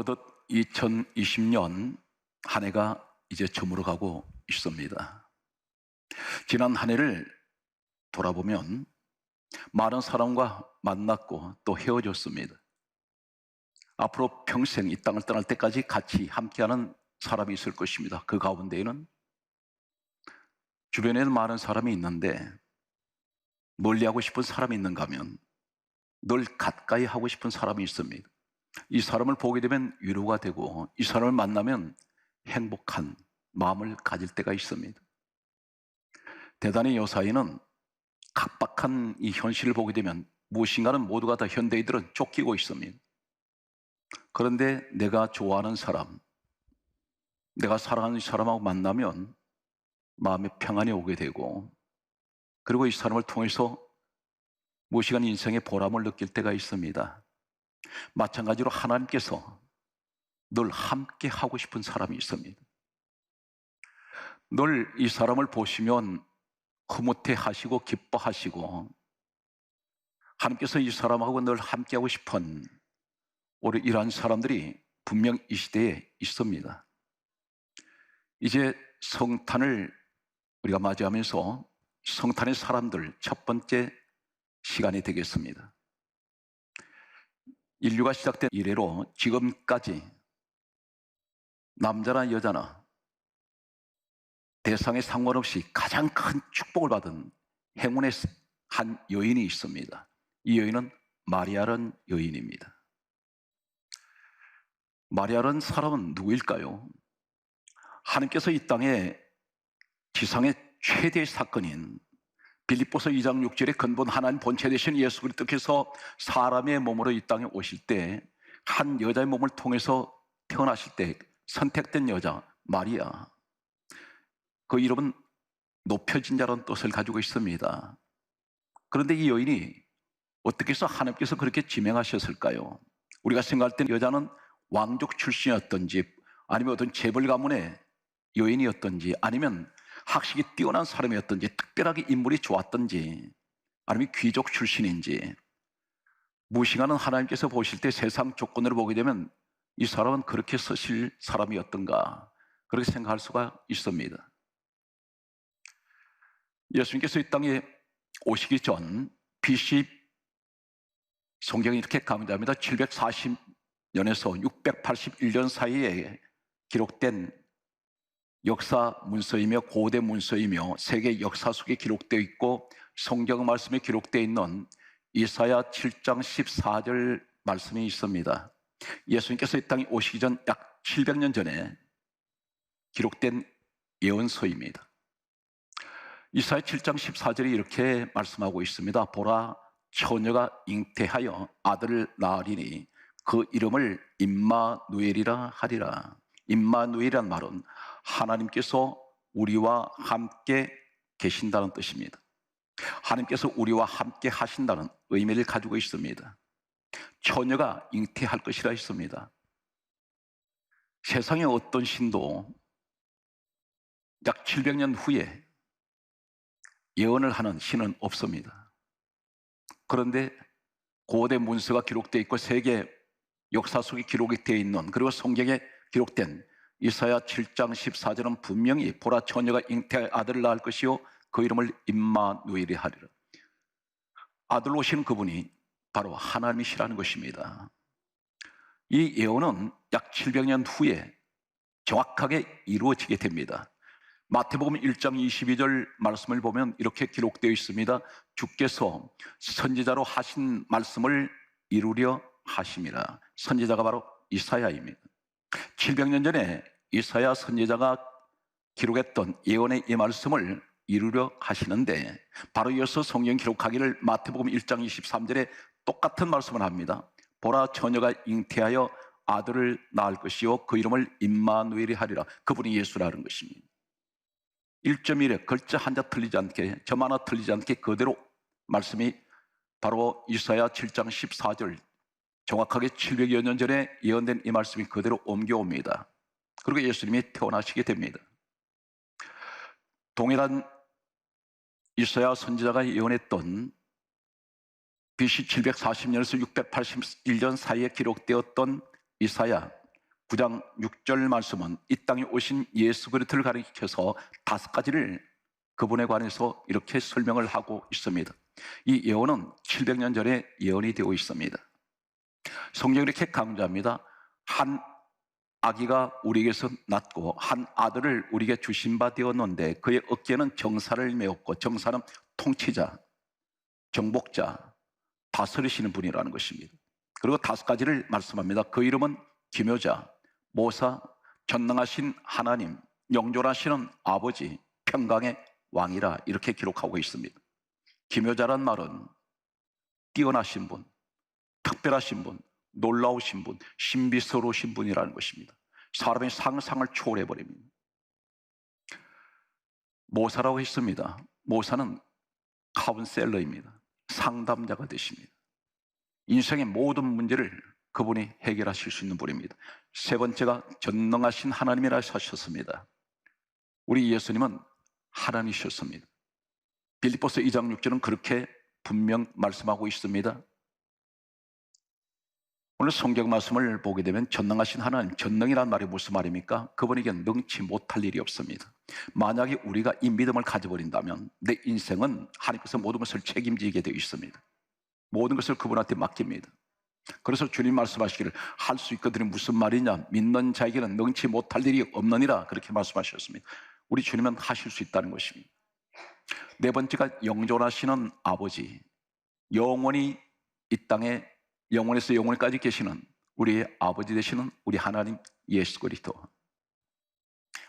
어느덧 2020년 한 해가 이제 저물어가고 있습니다. 지난 한 해를 돌아보면 많은 사람과 만났고 또 헤어졌습니다. 앞으로 평생 이 땅을 떠날 때까지 같이 함께하는 사람이 있을 것입니다. 그 가운데에는 주변에는 많은 사람이 있는데 멀리하고 싶은 사람이 있는가 하면 늘 가까이 하고 싶은 사람이 있습니다. 이 사람을 보게 되면 위로가 되고 이 사람을 만나면 행복한 마음을 가질 때가 있습니다. 대단히 요사이는 각박한 이 현실을 보게 되면 무엇인가는 모두가 다 현대인들은 쫓기고 있습니다. 그런데 내가 좋아하는 사람, 내가 사랑하는 사람하고 만나면 마음에 평안이 오게 되고, 그리고 이 사람을 통해서 무엇인가 인생의 보람을 느낄 때가 있습니다. 마찬가지로 하나님께서 늘 함께 하고 싶은 사람이 있습니다. 늘 이 사람을 보시면 흐뭇해 하시고 기뻐하시고, 하나님께서 이 사람하고 늘 함께하고 싶은 우리 이러한 사람들이 분명 이 시대에 있습니다. 이제 성탄을 우리가 맞이하면서 성탄의 사람들 첫 번째 시간이 되겠습니다. 인류가 시작된 이래로 지금까지 남자나 여자나 대상에 상관없이 가장 큰 축복을 받은 행운의 한 여인이 있습니다. 이 여인은 마리아라는 여인입니다. 마리아라는 사람은 누구일까요? 하나님께서 이 땅에 지상의 최대의 사건인 빌립보서 2장 6절에 근본 하나님 본체 되신 예수 그리스도께서 사람의 몸으로 이 땅에 오실 때 한 여자의 몸을 통해서 태어나실 때 선택된 여자 마리아, 그 이름은 높여진 자라는 뜻을 가지고 있습니다. 그런데 이 여인이 어떻게 해서 하나님께서 그렇게 지명하셨을까요? 우리가 생각할 때 여자는 왕족 출신이었던지 아니면 어떤 재벌 가문의 여인이었던지 아니면 학식이 뛰어난 사람이었던지 특별하게 인물이 좋았던지 아니면 귀족 출신인지 무엇인가는 하나님께서 보실 때 세상 조건으로 보게 되면 이 사람은 그렇게 서실 사람이었던가 그렇게 생각할 수가 있습니다. 예수님께서 이 땅에 오시기 전 BC 성경이 이렇게 강조합니다. 740년에서 681년 사이에 기록된 역사 문서이며 고대 문서이며 세계 역사 속에 기록되어 있고 성경 말씀에 기록되어 있는 이사야 7장 14절 말씀이 있습니다. 예수님께서 이 땅에 오시기 전 약 700년 전에 기록된 예언서입니다. 이사야 7장 14절이 이렇게 말씀하고 있습니다. 보라, 처녀가 잉태하여 아들을 낳으리니 그 이름을 임마누엘이라 하리라. 임마누엘이란 말은 하나님께서 우리와 함께 계신다는 뜻입니다. 하나님께서 우리와 함께 하신다는 의미를 가지고 있습니다. 처녀가 잉태할 것이라 했습니다. 세상의 어떤 신도 약 700년 후에 예언을 하는 신은 없습니다. 그런데 고대 문서가 기록되어 있고 세계 역사 속에 기록이 되어 있는 그리고 성경에 기록된 이사야 7장 14절은 분명히 보라 처녀가 잉태하여 아들을 낳을 것이요 그 이름을 임마누엘이 하리라. 아들로 오신 그분이 바로 하나님이시라는 것입니다. 이 예언은 약 700년 후에 정확하게 이루어지게 됩니다. 마태복음 1장 22절 말씀을 보면 이렇게 기록되어 있습니다. 주께서 선지자로 하신 말씀을 이루려 하심이라. 선지자가 바로 이사야입니다. 700년 전에 이사야 선지자가 기록했던 예언의 이 말씀을 이루려 하시는데 바로 이어서 성경 기록하기를 마태복음 1장 23절에 똑같은 말씀을 합니다. 보라 처녀가 잉태하여 아들을 낳을 것이요 그 이름을 임마누엘이 하리라. 그분이 예수라는 것입니다. 1.1에 글자 한자 틀리지 않게 점 하나 틀리지 않게 그대로 말씀이 바로 이사야 7장 14절 정확하게 700여 년 전에 예언된 이 말씀이 그대로 옮겨옵니다. 그리고 예수님이 태어나시게 됩니다. 동일한 이사야 선지자가 예언했던 BC 740년에서 681년 사이에 기록되었던 이사야 9장 6절 말씀은 이 땅에 오신 예수 그리스도를 가리켜서 5가지를 그분에 관해서 이렇게 설명을 하고 있습니다. 이 예언은 700년 전에 예언이 되어 있습니다. 성경이 이렇게 강조합니다. 한 아기가 우리에게서 낳고 한 아들을 우리에게 주신 바 되었는데 그의 어깨에는 정사를 메었고, 정사는 통치자, 정복자, 다스리시는 분이라는 것입니다. 그리고 5가지를 말씀합니다. 그 이름은 기묘자, 모사, 전능하신 하나님, 영존하시는 아버지, 평강의 왕이라 이렇게 기록하고 있습니다. 기묘자란 말은 뛰어나신 분, 특별하신 분, 놀라우신 분, 신비스러우신 분이라는 것입니다. 사람의 상상을 초월해버립니다. 모사라고 했습니다. 모사는 카운셀러입니다. 상담자가 되십니다. 인생의 모든 문제를 그분이 해결하실 수 있는 분입니다. 세 번째가 전능하신 하나님이라 하셨습니다. 우리 예수님은 하나님이셨습니다. 빌립보서 2장 6절은 그렇게 분명 말씀하고 있습니다. 오늘 성경 말씀을 보게 되면 전능하신 하나님, 전능이라는 말이 무슨 말입니까? 그분에게 능치 못할 일이 없습니다. 만약에 우리가 이 믿음을 가져버린다면 내 인생은 하나님께서 모든 것을 책임지게 되어 있습니다. 모든 것을 그분한테 맡깁니다. 그래서 주님 말씀하시기를 할 수 있거든요. 무슨 말이냐? 믿는 자에게는 능치 못할 일이 없느니라 그렇게 말씀하셨습니다. 우리 주님은 하실 수 있다는 것입니다. 네 번째가 영존하시는 아버지, 영원히 이 땅에 영원에서 영원까지 계시는 우리의 아버지 되시는 우리 하나님 예수 그리스도.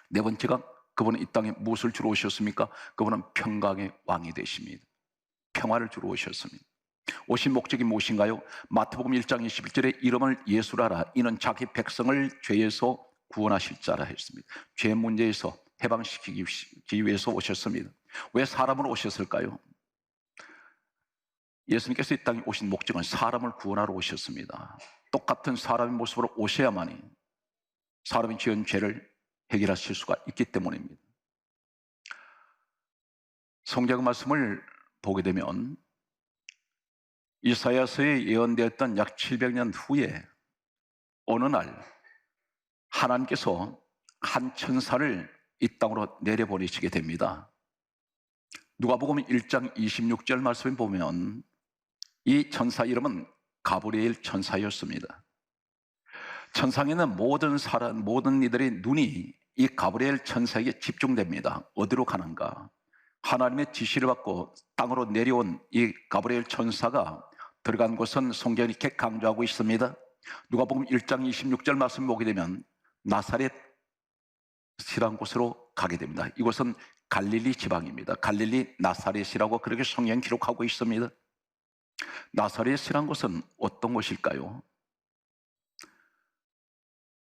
네 번째가 그분은 이 땅에 무엇을 주러 오셨습니까? 그분은 평강의 왕이 되십니다. 평화를 주러 오셨습니다. 오신 목적이 무엇인가요? 마태복음 1장 21절에 이름을 예수라 하라. 이는 자기 백성을 죄에서 구원하실 자라 했습니다. 죄 문제에서 해방시키기 위해서 오셨습니다. 왜 사람으로 오셨을까요? 예수님께서 이 땅에 오신 목적은 사람을 구원하러 오셨습니다. 똑같은 사람의 모습으로 오셔야만이 사람이 지은 죄를 해결하실 수가 있기 때문입니다. 성경 말씀을 보게 되면 이사야서에 예언되었던 약 700년 후에 어느 날 하나님께서 한 천사를 이 땅으로 내려보내시게 됩니다. 누가복음 1장 26절 말씀에 보면 이 천사 이름은 가브리엘 천사였습니다. 천상에는 모든 이들의 눈이 이 가브리엘 천사에게 집중됩니다. 어디로 가는가? 하나님의 지시를 받고 땅으로 내려온 이 가브리엘 천사가 들어간 곳은 성경이 이렇게 강조하고 있습니다. 누가복음 1장 26절 말씀 보게 되면 나사렛이라는 곳으로 가게 됩니다. 이곳은 갈릴리 지방입니다. 갈릴리 나사렛이라고 그렇게 성경이 기록하고 있습니다. 나사렛이란 곳은 어떤 곳일까요?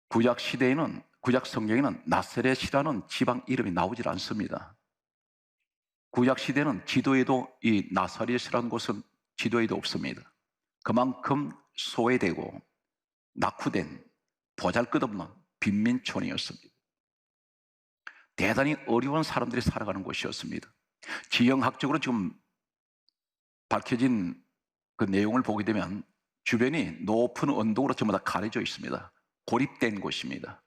구약 시대에는, 구약 성경에는 나사렛이라는 지방 이름이 나오질 않습니다. 구약 시대는 지도에도 이 나사렛이라는 곳은 지도에도 없습니다. 그만큼 소외되고 낙후된 보잘것없는 빈민촌이었습니다. 대단히 어려운 사람들이 살아가는 곳이었습니다. 지형학적으로 지금 밝혀진 그 내용을 보게 되면 주변이 높은 언덕으로 전부 다 가려져 있습니다. 고립된 곳입니다.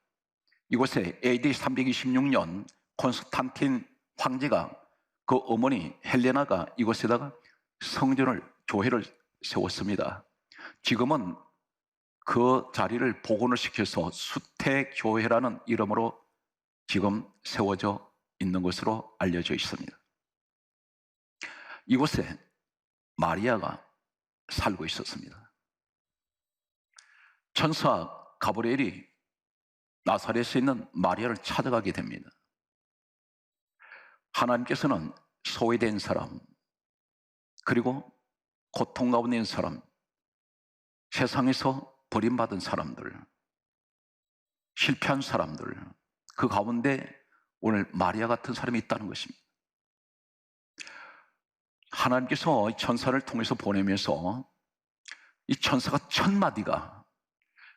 이곳에 AD 326년 콘스탄틴 황제가 그 어머니 헬레나가 이곳에다가 성전을, 교회를 세웠습니다. 지금은 그 자리를 복원을 시켜서 수태교회라는 이름으로 지금 세워져 있는 것으로 알려져 있습니다. 이곳에 마리아가 살고 있었습니다. 천사 가브리엘이 나사렛에 있는 마리아를 찾아가게 됩니다. 하나님께서는 소외된 사람, 그리고 고통 가운데 있는 사람, 세상에서 버림받은 사람들, 실패한 사람들, 그 가운데 오늘 마리아 같은 사람이 있다는 것입니다. 하나님께서 천사를 통해서 보내면서 이 천사가 첫 마디가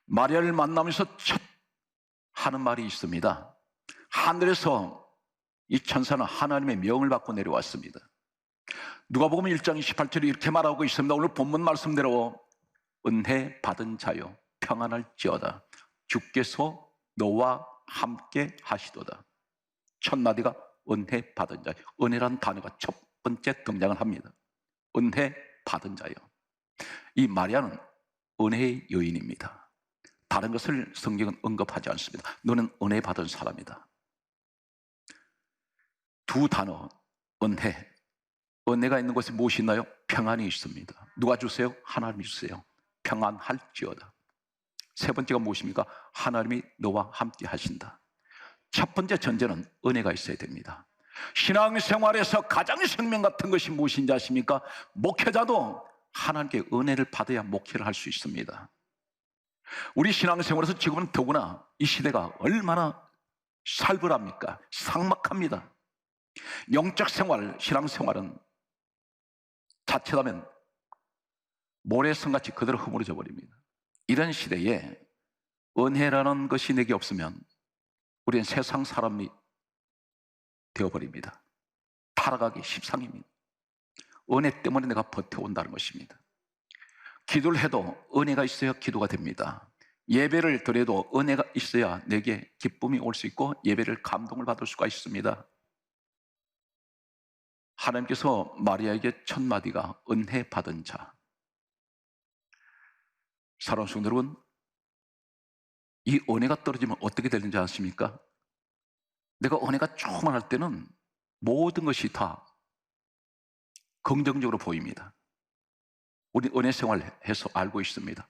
마리아를 만나면서 첫 하는 말이 있습니다. 하늘에서 이 천사는 하나님의 명을 받고 내려왔습니다. 누가복음 1장 28절에 이렇게 말하고 있습니다. 오늘 본문 말씀대로 은혜 받은 자요 평안할지어다. 주께서 너와 함께 하시도다. 첫 마디가 은혜 받은 자요. 은혜란 단어가 첫 번째 등장을 합니다. 은혜 받은 자요. 이 마리아는 은혜의 여인입니다. 다른 것을 성경은 언급하지 않습니다. 너는 은혜 받은 사람이다. 두 단어, 은혜. 은혜가 있는 곳에 무엇이 있나요? 평안이 있습니다. 누가 주세요? 하나님이 주세요. 평안할지어다. 세 번째가 무엇입니까? 하나님이 너와 함께 하신다. 첫 번째 전제는 은혜가 있어야 됩니다. 신앙생활에서 가장 생명 같은 것이 무엇인지 아십니까? 목회자도 하나님께 은혜를 받아야 목회를 할 수 있습니다. 우리 신앙생활에서 지금은 더구나 이 시대가 얼마나 살벌합니까? 삭막합니다. 영적 생활, 신앙생활은 자칫하면 모래성같이 그대로 허물어져 버립니다. 이런 시대에 은혜라는 것이 내게 없으면 우리는 세상 사람이 되어버립니다. 타락하기 십상입니다. 은혜 때문에 내가 버텨온다는 것입니다. 기도를 해도 은혜가 있어야 기도가 됩니다. 예배를 드려도 은혜가 있어야 내게 기쁨이 올 수 있고 예배를 감동을 받을 수가 있습니다. 하나님께서 마리아에게 첫 마디가 은혜 받은 자. 사랑하는 성도 여러분, 이 은혜가 떨어지면 어떻게 되는지 아십니까? 내가 은혜가 충만할 때는 모든 것이 다 긍정적으로 보입니다. 우리 은혜 생활해서 알고 있습니다.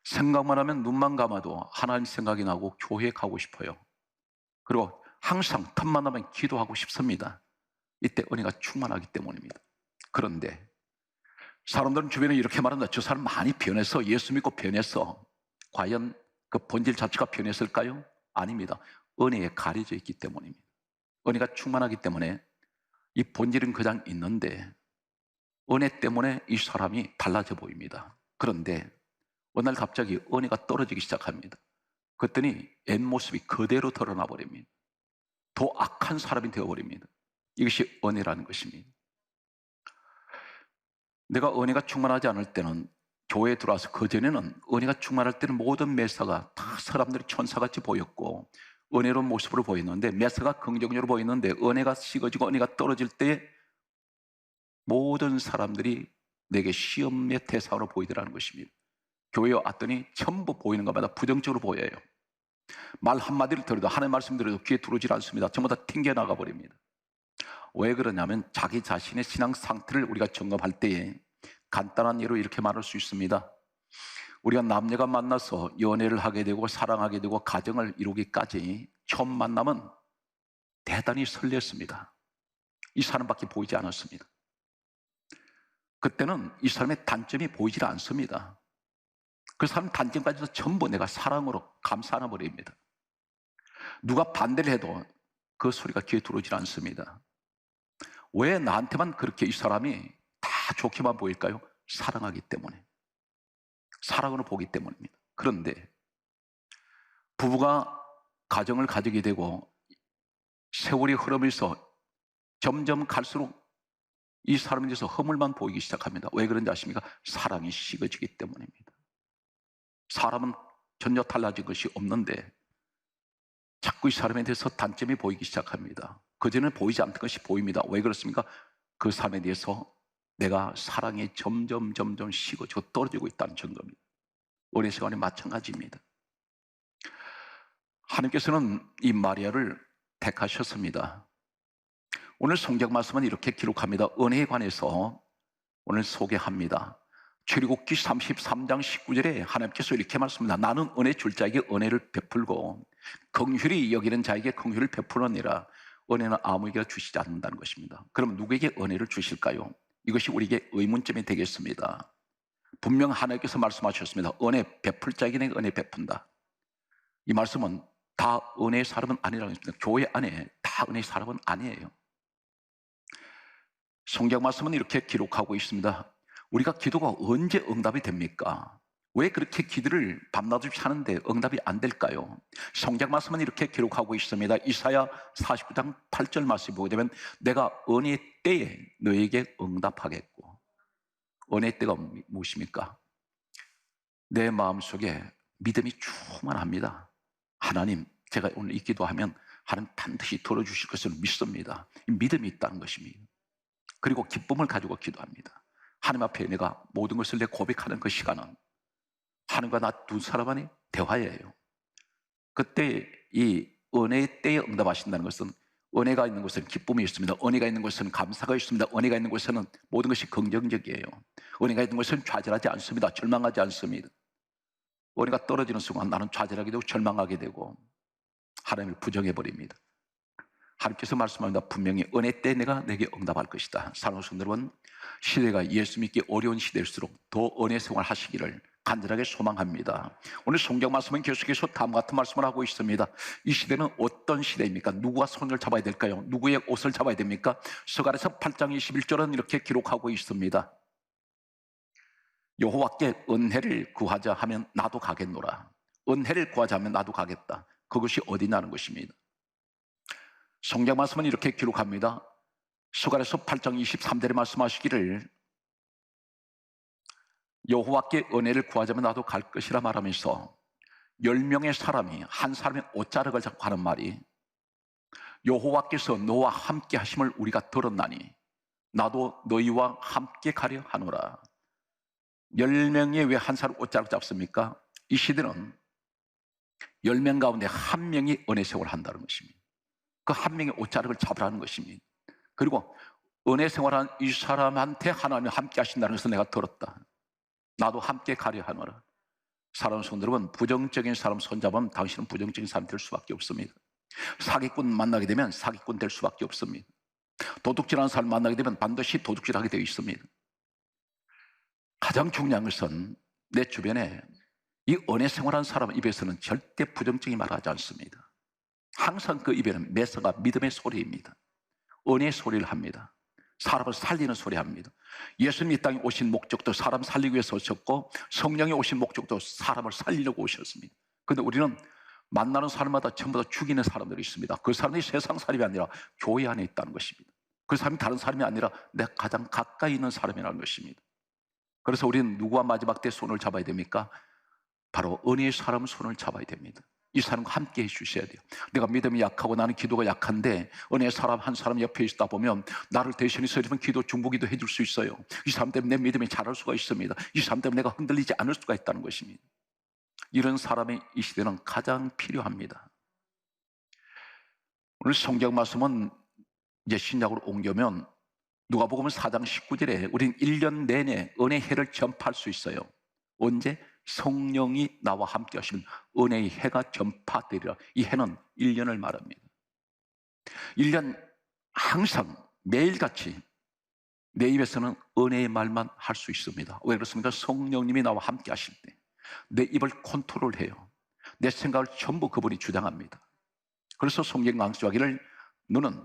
생각만 하면 눈만 감아도 하나님 생각이 나고 교회 가고 싶어요. 그리고 항상 틈만 나면 기도하고 싶습니다. 이때 은혜가 충만하기 때문입니다. 그런데 사람들은 주변에 이렇게 말한다. 저 사람 많이 변해서, 예수 믿고 변해서. 과연 그 본질 자체가 변했을까요? 아닙니다. 은혜에 가려져 있기 때문입니다. 은혜가 충만하기 때문에 이 본질은 그냥 있는데 은혜 때문에 이 사람이 달라져 보입니다. 그런데 어느 날 갑자기 은혜가 떨어지기 시작합니다. 그랬더니 옛모습이 그대로 드러나 버립니다. 더 악한 사람이 되어버립니다. 이것이 은혜라는 것입니다. 내가 은혜가 충만하지 않을 때는, 교회에 들어와서 그전에는 은혜가 충만할 때는 모든 메사가 다 사람들이 천사같이 보였고 은혜로운 모습으로 보였는데, 메사가 긍정적으로 보였는데 은혜가 식어지고 은혜가 떨어질 때 모든 사람들이 내게 시험의 대상으로 보이더라는 것입니다. 교회에 왔더니 전부 보이는 것마다 부정적으로 보여요. 말 한마디를 들어도, 하나님 말씀 들어도 귀에 들어오질 않습니다. 전부 다 튕겨나가 버립니다. 왜 그러냐면 자기 자신의 신앙 상태를 우리가 점검할 때에 간단한 예로 이렇게 말할 수 있습니다. 우리가 남녀가 만나서 연애를 하게 되고 사랑하게 되고 가정을 이루기까지 처음 만남은 대단히 설렜습니다. 이 사람밖에 보이지 않았습니다. 그때는 이 사람의 단점이 보이질 않습니다. 그 사람 단점까지도 전부 내가 사랑으로 감싸 버립니다. 누가 반대를 해도 그 소리가 귀에 들어오질 않습니다. 왜 나한테만 그렇게 이 사람이 다 좋게만 보일까요? 사랑하기 때문에. 사랑으로 보기 때문입니다. 그런데 부부가 가정을 가지게 되고 세월이 흐르면서 점점 갈수록 이 사람에 대해서 허물만 보이기 시작합니다. 왜 그런지 아십니까? 사랑이 식어지기 때문입니다. 사람은 전혀 달라진 것이 없는데 자꾸 이 사람에 대해서 단점이 보이기 시작합니다. 그전에는 보이지 않던 것이 보입니다. 왜 그렇습니까? 그 사람에 대해서 내가 사랑이 점점 식어지고 떨어지고 있다는 증거입니다. 은혜 생활이 마찬가지입니다. 하나님께서는 이 마리아를 택하셨습니다. 오늘 성경 말씀은 이렇게 기록합니다. 은혜에 관해서 오늘 소개합니다. 출애굽기 33장 19절에 하나님께서 이렇게 말씀합니다. 나는 은혜 줄 자에게 은혜를 베풀고 긍휼히 여기는 자에게 긍휼을 베푸느니라. 은혜는 아무에게 주시지 않는다는 것입니다. 그럼 누구에게 은혜를 주실까요? 이것이 우리에게 의문점이 되겠습니다. 분명 하나님께서 말씀하셨습니다. 은혜 베풀 자에게 내가 은혜 베푼다. 이 말씀은 다 은혜의 사람은 아니라는 것입니다. 교회 안에 다 은혜의 사람은 아니에요. 성경 말씀은 이렇게 기록하고 있습니다. 우리가 기도가 언제 응답이 됩니까? 왜 그렇게 기도를 밤낮없이 하는데 응답이 안 될까요? 성경 말씀은 이렇게 기록하고 있습니다. 이사야 49장 8절 말씀을 보게 되면 내가 은혜의 때에 너에게 응답하겠고. 은혜의 때가 무엇입니까? 내 마음속에 믿음이 충만합니다. 하나님, 제가 오늘 이 기도하면 하나님 반드시 들어주실 것을 믿습니다. 믿음이 있다는 것입니다. 그리고 기쁨을 가지고 기도합니다. 하나님 앞에 내가 모든 것을 내 고백하는 그 시간은 하나님과 나 두 사람 안의 대화예요. 그때 이 은혜의 때에 응답하신다는 것은 은혜가 있는 곳에는 기쁨이 있습니다. 은혜가 있는 곳에는 감사가 있습니다. 은혜가 있는 곳에는 모든 것이 긍정적이에요. 은혜가 있는 곳에는 좌절하지 않습니다. 절망하지 않습니다. 은혜가 떨어지는 순간 나는 좌절하게 되고 절망하게 되고 하나님을 부정해버립니다. 하나님께서 말씀합니다. 분명히 은혜 때 내가 내게 응답할 것이다. 사랑하는 성도 여러분, 시대가 예수 믿기 어려운 시대일수록 더 은혜 생활 하시기를 간절하게 소망합니다. 오늘 성경 말씀은 계속해서 다음과 같은 말씀을 하고 있습니다. 이 시대는 어떤 시대입니까? 누구와 손을 잡아야 될까요? 누구의 옷을 잡아야 됩니까? 서갈에서 8장 21절은 이렇게 기록하고 있습니다. 여호와께 은혜를 구하자 하면 나도 가겠노라. 은혜를 구하자 하면 나도 가겠다. 그것이 어디냐는 것입니다. 성경 말씀은 이렇게 기록합니다. 서갈에서 8장 23절에 말씀하시기를 여호와께 은혜를 구하자면 나도 갈 것이라 말하면서 10명의 사람이 한 사람의 옷자락을 잡고 하는 말이 여호와께서 너와 함께 하심을 우리가 들었나니 나도 너희와 함께 가려 하노라. 10명이 왜 한 사람 옷자락 잡습니까? 이 시대는 10명 가운데 한 명이 은혜 생활을 한다는 것입니다. 그 한 명의 옷자락을 잡으라는 것입니다. 그리고 은혜 생활한 이 사람한테 하나님이 함께 하신다는 것을 내가 들었다. 나도 함께 가려 하노라. 사랑하는 성도 여러분, 부정적인 사람 손잡으면 당신은 부정적인 사람 될 수밖에 없습니다. 사기꾼 만나게 되면 사기꾼 될 수밖에 없습니다. 도둑질하는 사람 만나게 되면 반드시 도둑질하게 되어 있습니다. 가장 중요한 것은 내 주변에 이 은혜 생활한 사람 입에서는 절대 부정적인 말을 하지 않습니다. 항상 그 입에는 메서가 믿음의 소리입니다. 은혜의 소리를 합니다. 사람을 살리는 소리 합니다. 예수님이 이 땅에 오신 목적도 사람 살리기 위해서 오셨고 성령이 오신 목적도 사람을 살리려고 오셨습니다. 그런데 우리는 만나는 사람마다 전부 다 죽이는 사람들이 있습니다. 그 사람이 세상 사람이 아니라 교회 안에 있다는 것입니다. 그 사람이 다른 사람이 아니라 내 가장 가까이 있는 사람이라는 것입니다. 그래서 우리는 누구와 마지막 때 손을 잡아야 됩니까? 바로 은혜의 사람 손을 잡아야 됩니다. 이 사람과 함께 해주셔야 돼요. 내가 믿음이 약하고 나는 기도가 약한데 은혜의 사람 한 사람 옆에 있다 보면 나를 대신해서 이러면 기도 중보기도 해줄 수 있어요. 이 사람 때문에 내 믿음이 자랄 수가 있습니다. 이 사람 때문에 내가 흔들리지 않을 수가 있다는 것입니다. 이런 사람이 이 시대는 가장 필요합니다. 오늘 성경 말씀은 이제 신약으로 옮겨면 누가복음 4장 19절에 우리는 1년 내내 은혜의 해를 전파할 수 있어요. 언제? 성령이 나와 함께 하시면 은혜의 해가 전파되리라. 이 해는 1년을 말합니다. 1년 항상 매일같이 내 입에서는 은혜의 말만 할 수 있습니다. 왜 그렇습니까? 성령님이 나와 함께 하실 때 내 입을 컨트롤해요. 내 생각을 전부 그분이 주장합니다. 그래서 성경 강조하기를 너는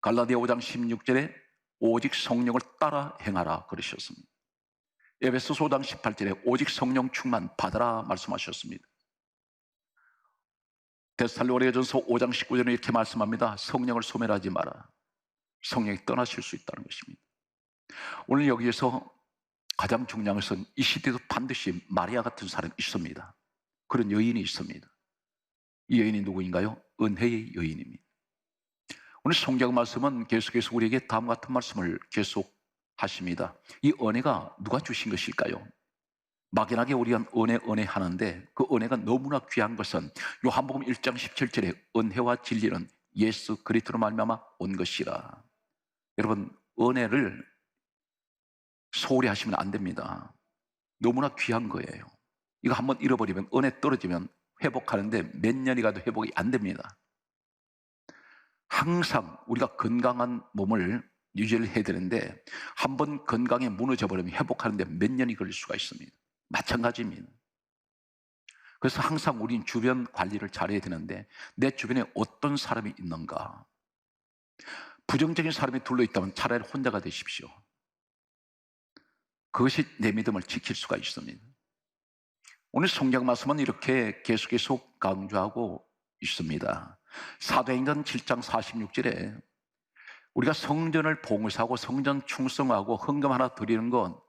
갈라디아 5장 16절에 오직 성령을 따라 행하라 그러셨습니다. 에베소서 5장 18절에 오직 성령 충만 받아라 말씀하셨습니다. 데살로니가전서 5장 19절에 이렇게 말씀합니다. 성령을 소멸하지 마라. 성령이 떠나실 수 있다는 것입니다. 오늘 여기에서 가장 중요한 것은 이 시대도 반드시 마리아 같은 사람이 있습니다. 그런 여인이 있습니다. 이 여인이 누구인가요? 은혜의 여인입니다. 오늘 성경 말씀은 계속해서 우리에게 다음과 같은 말씀을 계속 하십니다. 이 은혜가 누가 주신 것일까요? 막연하게 우리가 은혜 하는데 그 은혜가 너무나 귀한 것은 요한복음 1장 17절에 은혜와 진리는 예수 그리스도로 말미암아 온 것이라. 여러분, 은혜를 소홀히 하시면 안 됩니다. 너무나 귀한 거예요. 이거 한번 잃어버리면, 은혜 떨어지면 회복하는데 몇 년이 가도 회복이 안 됩니다. 항상 우리가 건강한 몸을 유지를 해야 되는데 한번 건강에 무너져 버리면 회복하는데 몇 년이 걸릴 수가 있습니다. 마찬가지입니다. 그래서 항상 우린 주변 관리를 잘해야 되는데 내 주변에 어떤 사람이 있는가? 부정적인 사람이 둘러있다면 차라리 혼자가 되십시오. 그것이 내 믿음을 지킬 수가 있습니다. 오늘 성경 말씀은 이렇게 계속해서 강조하고 있습니다. 사도행전 7장 46절에 우리가 성전을 봉사하고 성전 충성하고 헌금 하나 드리는 건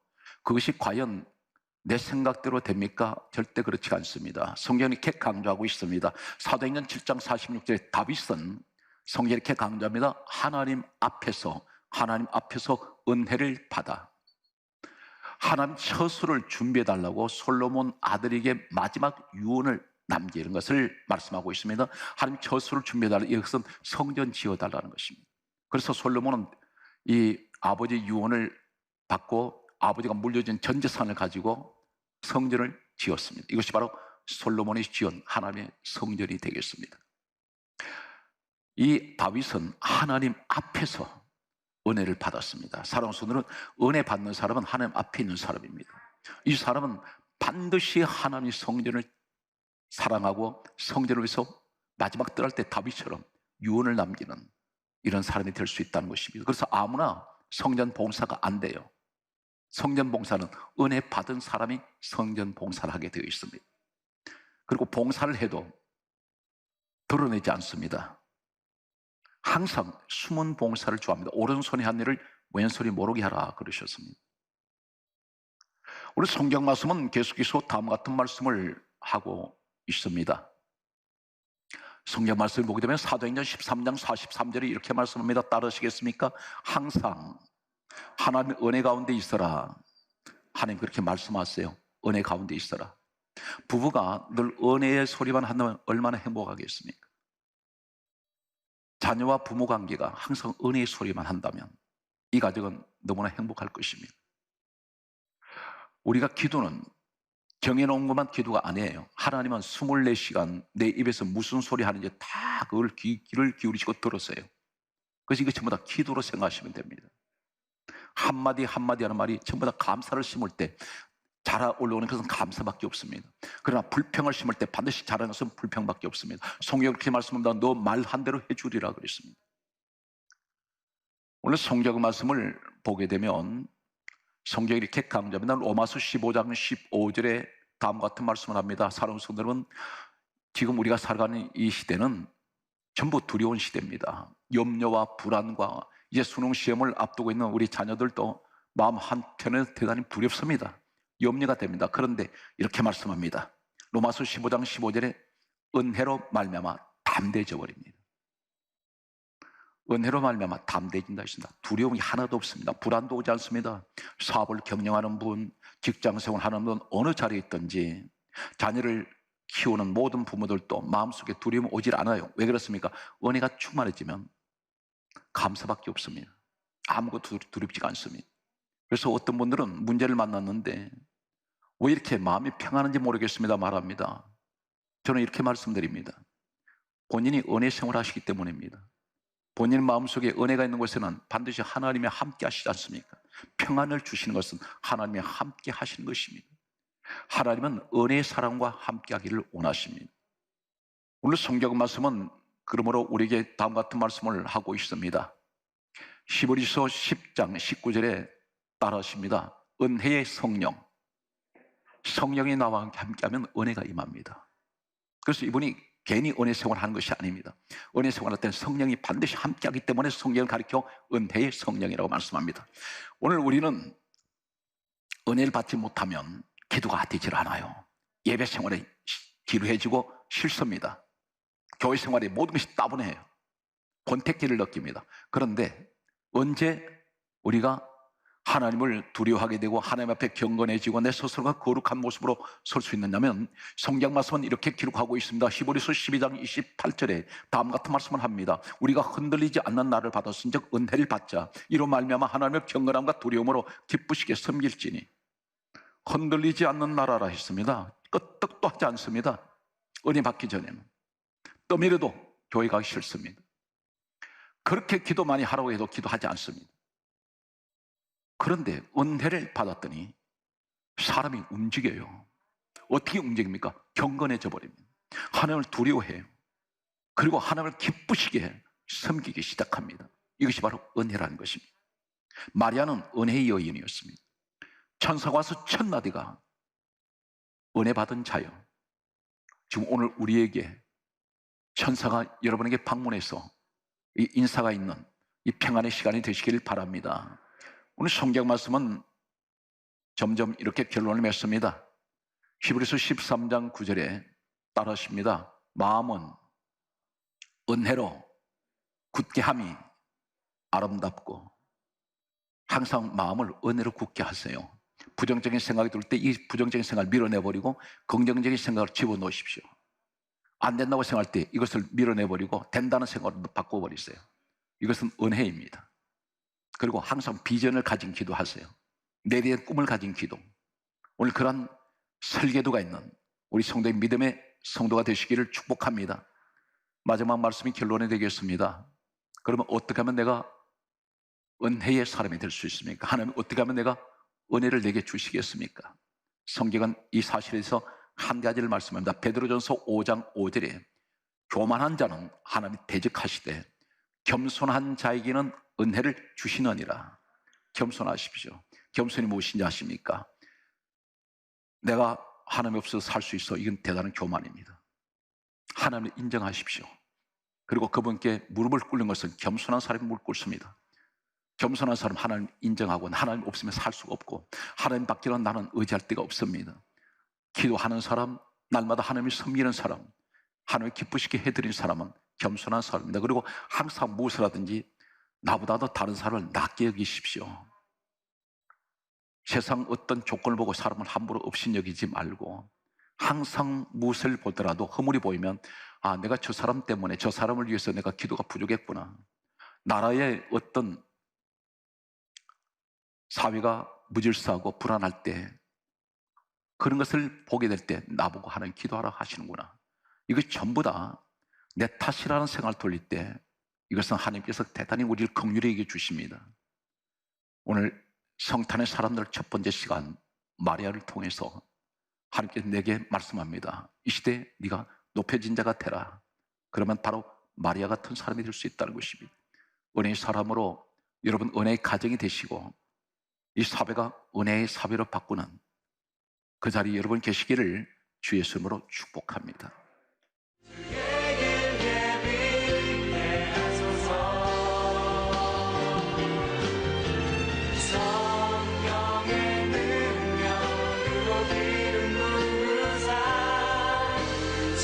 그것이 과연 내 생각대로 됩니까? 절대 그렇지 않습니다. 성경이 이렇게 강조하고 있습니다. 사도행전 7장 46절에 다윗은 성경이 이렇게 강조합니다. 하나님 앞에서 은혜를 받아 하나님 처소를 준비해달라고 솔로몬 아들에게 마지막 유언을 남기는 것을 말씀하고 있습니다. 하나님 처소를 준비해달라, 이것은 성전 지어달라는 것입니다. 그래서 솔로몬은 이 아버지 유언을 받고 아버지가 물려준 전 재산을 가지고 성전을 지었습니다. 이것이 바로 솔로몬이 지은 하나님의 성전이 되겠습니다. 이 다윗은 하나님 앞에서 은혜를 받았습니다. 사랑하는 성도들은, 은혜 받는 사람은 하나님 앞에 있는 사람입니다. 이 사람은 반드시 하나님의 성전을 사랑하고 성전을 위해서 마지막 떠날 때 다윗처럼 유언을 남기는 이런 사람이 될 수 있다는 것입니다. 그래서 아무나 성전 봉사가 안 돼요. 성전 봉사는 은혜 받은 사람이 성전 봉사를 하게 되어 있습니다. 그리고 봉사를 해도 드러내지 않습니다. 항상 숨은 봉사를 좋아합니다. 오른손이 한 일을 왼손이 모르게 하라 그러셨습니다. 우리 성경 말씀은 계속해서 다음과 같은 말씀을 하고 있습니다. 성경 말씀을 보게 되면 사도행전 13장 43절에 이렇게 말씀합니다. 따르시겠습니까? 항상 하나님 은혜 가운데 있어라. 하나님 그렇게 말씀하세요. 은혜 가운데 있어라. 부부가 늘 은혜의 소리만 한다면 얼마나 행복하겠습니까? 자녀와 부모 관계가 항상 은혜의 소리만 한다면 이 가정은 너무나 행복할 것입니다. 우리가 기도는 정해놓은 것만 기도가 아니에요. 하나님은 24시간 내 입에서 무슨 소리 하는지 다 그걸 귀를 기울이시고 들으세요. 그래서 이거 전부 다 기도로 생각하시면 됩니다. 한마디 한마디 하는 말이 전부 다 감사를 심을 때 자라 올라오는 것은 감사밖에 없습니다. 그러나 불평을 심을 때 반드시 자라는 것은 불평밖에 없습니다. 성경이 그렇게 말씀합니다. 너 말한 대로 해주리라 그랬습니다. 오늘 성경 말씀을 보게 되면 성경이 이렇게 강조합니다. 로마서 15장 15절에 다음과 같은 말씀을 합니다. 사랑하는 성도 여러분, 지금 우리가 살아가는 이 시대는 전부 두려운 시대입니다. 염려와 불안과 이제 수능 시험을 앞두고 있는 우리 자녀들도 마음 한편에 대단히 두렵습니다. 염려가 됩니다. 그런데 이렇게 말씀합니다. 로마서 15장 15절에 은혜로 말미암아 담대해져 버립니다. 은혜로 말미암아 담대해진다 했습니다. 두려움이 하나도 없습니다. 불안도 오지 않습니다. 사업을 경영하는 분, 직장생활 하는 분, 어느 자리에 있든지 자녀를 키우는 모든 부모들도 마음속에 두려움이 오질 않아요. 왜 그렇습니까? 은혜가 충만해지면 감사밖에 없습니다. 아무것도 두렵지가 않습니다. 그래서 어떤 분들은 문제를 만났는데 왜 이렇게 마음이 평안한지 모르겠습니다 말합니다. 저는 이렇게 말씀드립니다. 본인이 은혜 생활하시기 때문입니다. 본인 마음속에 은혜가 있는 곳에는 반드시 하나님이 함께 하시지 않습니까? 평안을 주시는 것은 하나님이 함께 하시는 것입니다. 하나님은 은혜의 사랑과 함께 하기를 원하십니다. 오늘 성경 말씀은 그러므로 우리에게 다음과 같은 말씀을 하고 있습니다. 히브리서 10장 19절에 따라하십니다. 은혜의 성령이 나와 함께하면 은혜가 임합니다. 그래서 이분이 괜히 은혜 생활하는 것이 아닙니다. 은혜 생활할 때는 성령이 반드시 함께하기 때문에 성령을 가리켜 은혜의 성령이라고 말씀합니다. 오늘 우리는 은혜를 받지 못하면 기도가 되질 않아요. 예배 생활에 지루해지고 싫습니다. 교회 생활에 모든 것이 따분해요. 권태기를 느낍니다. 그런데 언제 우리가 하나님을 두려워하게 되고 하나님 앞에 경건해지고 내 스스로가 거룩한 모습으로 설 수 있느냐면 성경 말씀은 이렇게 기록하고 있습니다. 히브리서 12장 28절에 다음 같은 말씀을 합니다. 우리가 흔들리지 않는 나를 받았은즉 은혜를 받자. 이로 말미암아 하나님의 경건함과 두려움으로 기쁘시게 섬길지니. 흔들리지 않는 나라라 했습니다. 끄떡도 하지 않습니다. 은혜 받기 전에는. 떠밀어도 교회 가기 싫습니다. 그렇게 기도 많이 하라고 해도 기도하지 않습니다. 그런데 은혜를 받았더니 사람이 움직여요. 어떻게 움직입니까? 경건해져 버립니다. 하나님을 두려워해요. 그리고 하나님을 기쁘시게 섬기기 시작합니다. 이것이 바로 은혜라는 것입니다. 마리아는 은혜의 여인이었습니다. 천사가 와서 첫 마디가 은혜 받은 자요. 지금 오늘 우리에게 천사가 여러분에게 방문해서 이 인사가 있는 이 평안의 시간이 되시기를 바랍니다. 오늘 성경 말씀은 점점 이렇게 결론을 맺습니다. 히브리서 13장 9절에 따르십니다. 마음은 은혜로 굳게 함이 아름답고, 항상 마음을 은혜로 굳게 하세요. 부정적인 생각이 들 때 이 부정적인 생각을 밀어내버리고 긍정적인 생각을 집어넣으십시오. 안 된다고 생각할 때 이것을 밀어내버리고 된다는 생각으로 바꿔버리세요. 이것은 은혜입니다. 그리고 항상 비전을 가진 기도하세요. 내리의 꿈을 가진 기도. 오늘 그런 설계도가 있는 우리 성도의 믿음의 성도가 되시기를 축복합니다. 마지막 말씀이 결론이 되겠습니다. 그러면 어떻게 하면 내가 은혜의 사람이 될 수 있습니까? 하나님 어떻게 하면 내가 은혜를 내게 주시겠습니까? 성경은 이 사실에서 한 가지를 말씀합니다. 베드로전서 5장 5절에 교만한 자는 하나님이 대적하시되 겸손한 자에게는 은혜를 주시느니라. 겸손하십시오. 겸손이 무엇인지 아십니까? 내가 하나님 없어서 살 수 있어. 이건 대단한 교만입니다. 하나님을 인정하십시오. 그리고 그분께 무릎을 꿇는 것은 겸손한 사람이 무릎 꿇습니다. 겸손한 사람 하나님 인정하고, 하나님 없으면 살 수가 없고, 하나님 밖에는 나는 의지할 데가 없습니다. 기도하는 사람, 날마다 하나님을 섬기는 사람, 하나님을 기쁘시게 해드린 사람은 겸손한 사람입니다. 그리고 항상 무엇을 하든지 나보다도 다른 사람을 낮게 여기십시오. 세상 어떤 조건을 보고 사람을 함부로 업신여기지 말고, 항상 무엇을 보더라도 허물이 보이면 내가 저 사람 때문에, 저 사람을 위해서 내가 기도가 부족했구나, 나라의 어떤 사회가 무질서하고 불안할 때 그런 것을 보게 될 때 나보고 하나님 기도하라 하시는구나, 이거 전부 다 내 탓이라는 생각을 돌릴 때 이것은 하나님께서 대단히 우리를 긍휼히 여겨 주십니다. 오늘 성탄의 사람들 첫 번째 시간 마리아를 통해서 하나님께서 내게 말씀합니다. 이 시대에 네가 높여진 자가 되라. 그러면 바로 마리아 같은 사람이 될 수 있다는 것입니다. 은혜의 사람으로 여러분 은혜의 가정이 되시고, 이 사회가 은혜의 사회로 바꾸는 그 자리에 여러분 계시기를 주 예수 이름으로 축복합니다.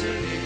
to